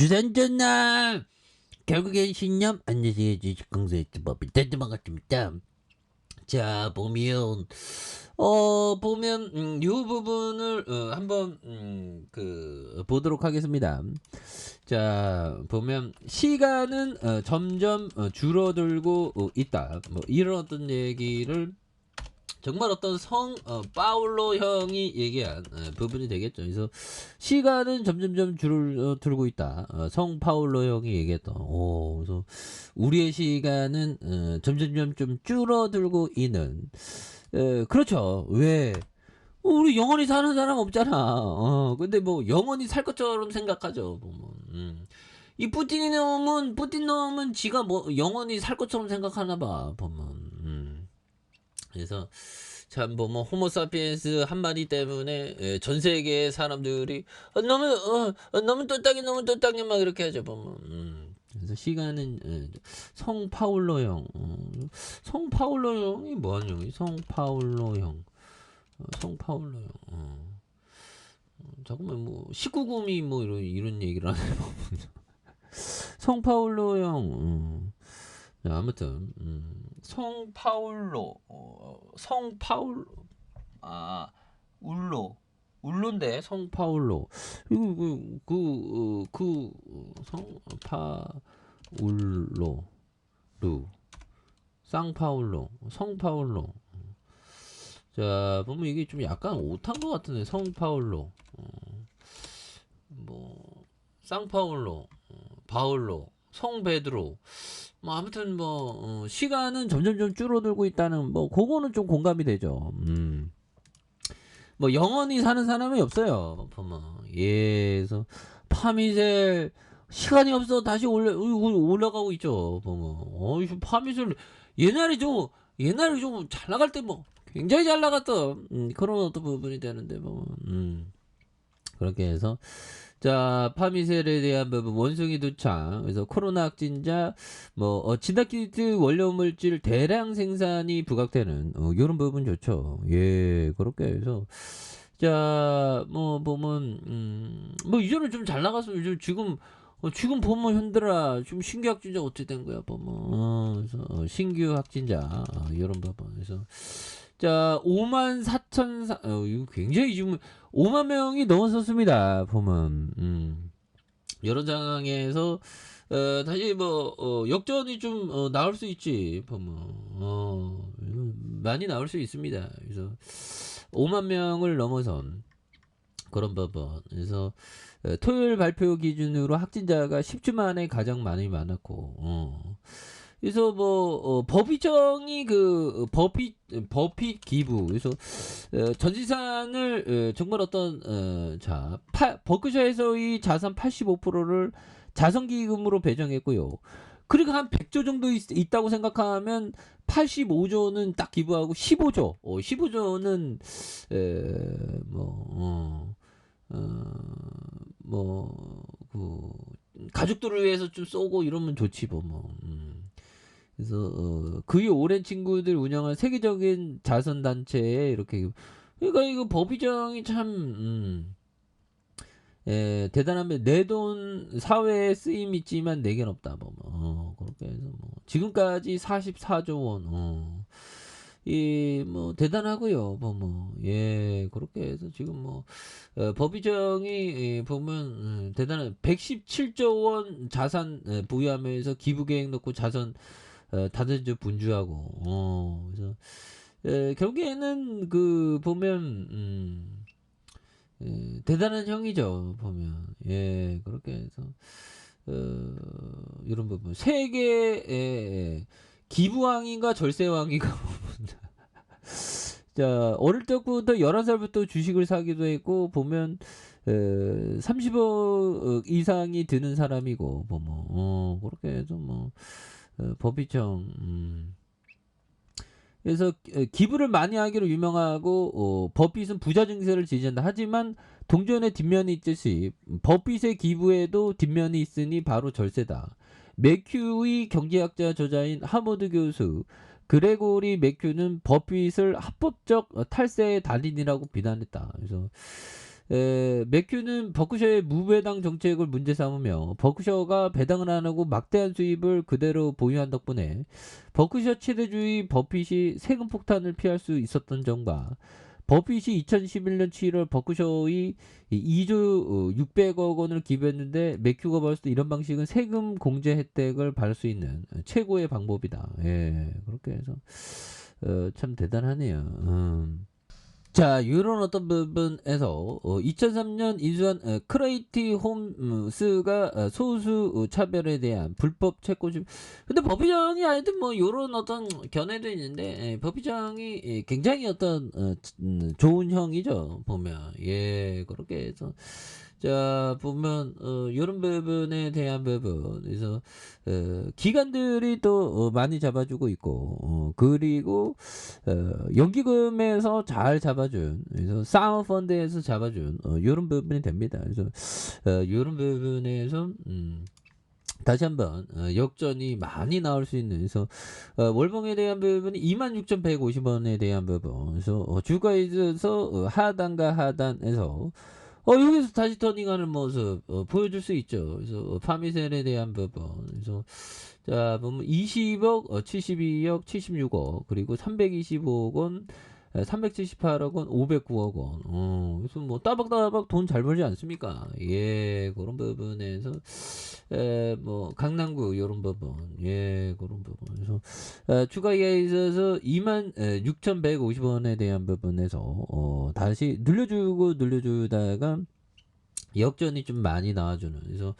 주산전남 결국엔 신념 안녕하세요 주식강사의 법이 반갑습니다. 자 보면 요 부분을 한번 보도록 하겠습니다. 자 보면 시간은 점점 줄어들고 있다. 뭐 이런 어떤 얘기를 정말 어떤 파울로 형이 얘기한 부분이 되겠죠. 그래서 시간은 점점점 줄어들고 있다. 성 파울로 형이 얘기했던. 그래서 우리의 시간은 점점점 좀 줄어들고 있는. 그렇죠. 왜? 우리 영원히 사는 사람 없잖아. 근데 뭐 영원히 살 것처럼 생각하죠. 보면. 이 푸틴 놈은 지가 뭐 영원히 살 것처럼 생각하나 봐. 보면. 그래서 참 뭐 호모사피엔스 한 마디 때문에 전 세계의 사람들이 너무 똘딱이 막 이렇게 하죠. 보면. 그래서 시간은 성 파울로 형. 성 파울로 형이 뭐하는 형이? 성 파울로 형. 성 파울로 형. 잠깐만 뭐 19금이 뭐 이런 얘기를 하네. 성 파울로 형. 아무튼 성 파울로 울로인데 성 파울로 성 파울로 루 쌍파울로 성 파울로. 자 보면 이게 좀 약간 오탄 것 같은데 성 파울로 뭐 쌍파울로 바울로 성 베드로 뭐 아무튼 뭐 시간은 점점점 줄어들고 있다는 뭐 그거는 좀 공감이 되죠. 뭐 영원히 사는 사람이 없어요. 보면 그래서 파미셀 시간이 없어 다시 올라가고 있죠. 보면 파미셀 옛날에 좀 잘 나갈 때 뭐 굉장히 잘 나갔던 그런 어떤 부분이 되는데 뭐 그렇게 해서 자 파미셀에 대한 부분 원숭이 두창 그래서 코로나 확진자 뭐 진단키트 원료 물질 대량 생산이 부각되는 이런 부분 좋죠. 예 그렇게 해서 자 뭐 보면 뭐 이전에 좀 잘 나갔으면 요즘 지금 보면 현들아 지금 신규 확진자 어떻게 된 거야 보면 그래서 신규 확진자 이런 부분 그래서 자 54,400 이거 굉장히 지금 5만 명이 넘어섰습니다. 보면 이런 상황에서 다시 뭐 역전이 좀 나올 수 있지. 보면 많이 나올 수 있습니다. 그래서 5만 명을 넘어선 그런 부분. 그래서 토요일 발표 기준으로 확진자가 10주 만에 가장 많았고 그래서 뭐 법의정이 버핏 기부 그래서 전 재산을 정말 어떤 버크셔에서의 자산 85%를 자선기금으로 배정했고요. 그리고 한 100조 정도 있다고 생각하면 85조는 딱 기부하고 15조 15조는 가족들을 위해서 좀 쏘고 이러면 좋지 뭐. 그래서 그의 오랜 친구들 운영한 세계적인 자선단체에 이렇게 그러니까 이거 법의정이 참 대단하면 내 돈 사회에 쓰임 있지만 내겐 없다 뭐 그렇게 해서 뭐 지금까지 44조 원 이 뭐 대단하고요 예 그렇게 해서 지금 뭐 법의정이 보면 대단한 117조 원 자산 부여하면서 기부 계획 넣고 자선 다들 저 분주하고 그래서 결국에는 보면 대단한 형이죠 보면 예 그렇게 해서 이런 부분 세계 기부왕인가 절세왕인가 자 어릴 때부터 11살부터 주식을 사기도 했고 보면 30억 이상이 드는 사람이고 보면 그렇게 해서 뭐 버핏정 그래서 기부를 많이 하기로 유명하고 버핏은 부자 증세를 지지한다. 하지만 동전의 뒷면이 있듯이 버핏의 기부에도 뒷면이 있으니 바로 절세다. 매큐의 경제학자 저자인 하버드 교수 그레고리 매큐는 버핏을 합법적 탈세의 달인이라고 비난했다. 그래서 맥큐는 버크셔의 무배당 정책을 문제 삼으며 버크셔가 배당을 안 하고 막대한 수입을 그대로 보유한 덕분에 버크셔 최대주의 버핏이 세금 폭탄을 피할 수 있었던 점과 버핏이 2011년 7월 버크셔의 2조 600억 원을 기부했는데 맥큐가 봤을 때 이런 방식은 세금 공제 혜택을 받을 수 있는 최고의 방법이다. 예, 그렇게 해서 참 대단하네요. 자, 이런 어떤 부분에서 2003년 인수한 크레이티 홈스가 소수 차별에 대한 불법 채권심. 근데 법의장이 하여튼 뭐 이런 어떤 견해도 있는데 법의장이 굉장히 어떤 좋은 형이죠 보면. 예, 그렇게 해서 자 보면 이런 부분에 대한 부분 그래서 기관들이 또 많이 잡아주고 있고 그리고 연기금에서 잘 잡아준 그래서 사모펀드에서 잡아준 이런 부분이 됩니다. 그래서 이런 부분에서 다시 한번 역전이 많이 나올 수 있는 그래서 월봉에 대한 부분이 26,150원에 대한 부분 그래서 주가에 있어서 하단과 하단에서 여기서 다시 터닝하는 모습 보여줄 수 있죠. 그래서 파미셀에 대한 부분 그래서 자 보면 20억 72억 76억 그리고 325억 원 378억 원 509억 원 그래서 뭐 따박따박 돈 잘 벌지 않습니까? 예 그런 부분에서 뭐 강남구 이런 부분 예 그런 부분 그래서 추가에 있어서 26,150원에 대한 부분에서 다시 늘려주다가 역전이 좀 많이 나와주는 그래서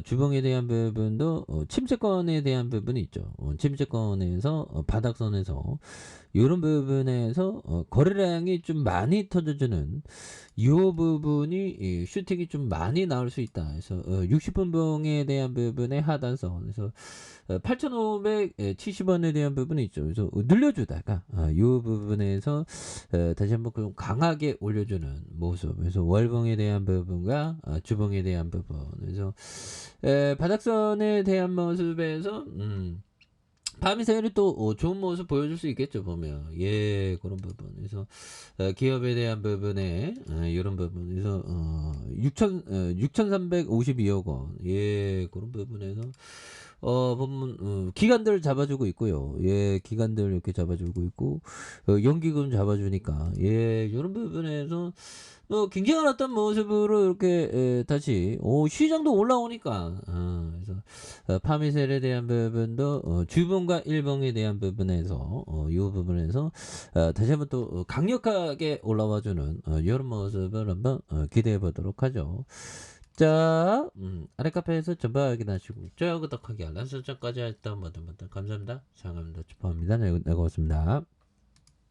주봉에 대한 부분도 침체권에 대한 부분이 있죠. 침체권에서 바닥선에서 이런 부분에서 거래량이 좀 많이 터져주는 이 부분이 슈팅이 좀 많이 나올 수 있다. 그래서 60분봉에 대한 부분의 하단선 그래서 8,570원에 대한 부분이 있죠. 그래서 늘려주다가 이 부분에서 다시 한번 좀 강하게 올려주는 모습. 그래서 월봉에 대한 부분과 주봉에 대한 부분. 그래서 바닥선에 대한 모습에서 파미셀이 또 좋은 모습 보여줄 수 있겠죠 보면 예 그런 부분 그래서 기업에 대한 부분에 이런 부분 그래서 6,352억 원예 그런 부분에서 보면 기관들 잡아주고 있고요 예 기관들 이렇게 잡아주고 있고 연기금 잡아주니까 예 이런 부분에서 굉장한 어떤 모습으로 이렇게 다시 시장도 올라오니까 그래서 파미셀에 대한 부분도 주봉과 일봉에 대한 부분에서 이 부분에서 다시 한번 또 강력하게 올라와주는 이런 모습을 한번 기대해 보도록 하죠. 자, 아래 카페에서 전방 확인하시고 좋아요 구독하기 알람 설정까지 했던 모든 분들 감사합니다. 장갑니다. 축하합니다. 네, 고맙습니다.